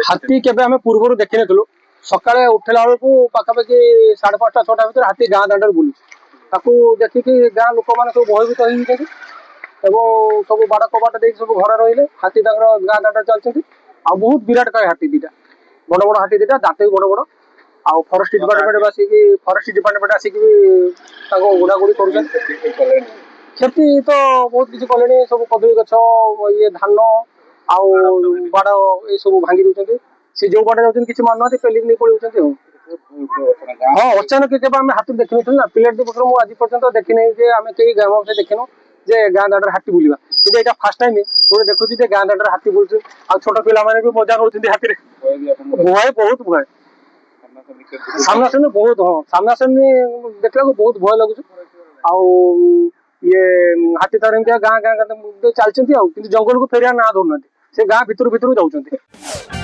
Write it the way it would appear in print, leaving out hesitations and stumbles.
हाथी केबे आम पूर्व देखी नु सका उठला बेलू पाखापाखि 5:30 6टा भर हाथी गाँ दाण्ड बुलू देखिकी गाँ लोक मैंने सब भयभूत हो सब बाड़ कबाट दे सब घर रही हाथी गाँ दाण्ड चलती आ बहुत विराट काय हाथी दीटा बड़ बड़ हाथी दीटा दात भी बड़ बड़ आ फरेस्ट डिपार्टमेंट आसिक गुड़ागुड़ी कर क्षति तो बहुत किसी कले सब कदली गछ ये धान आउ बाड़ ये सब भांगी दौरान सी जो बाटे जाऊँ किसी मानुना पेलिक नहीं पड़े हाँ अचानक के हाथी देखी ना पिलाटी पक्ष मुझे आज पर्यटन देखी नहीं आम कई ग्राम से देखिनु जे गाँ दाण्ड हाथी बुलवा कि यहाँ फास्ट टाइम गोटे देखुची गाँ दाण्ड हाथी बुलू आ छोट पिला भी मजा नौकरी हाथी भय बहुत भय सामना सामने बहुत हाँ सामना सामने देखला बहुत भय लगुच ये हाथी तार गाँ गाँ चलती जंगल को फेरिया ना धरना से गाँ भितर भितर जाऊँ।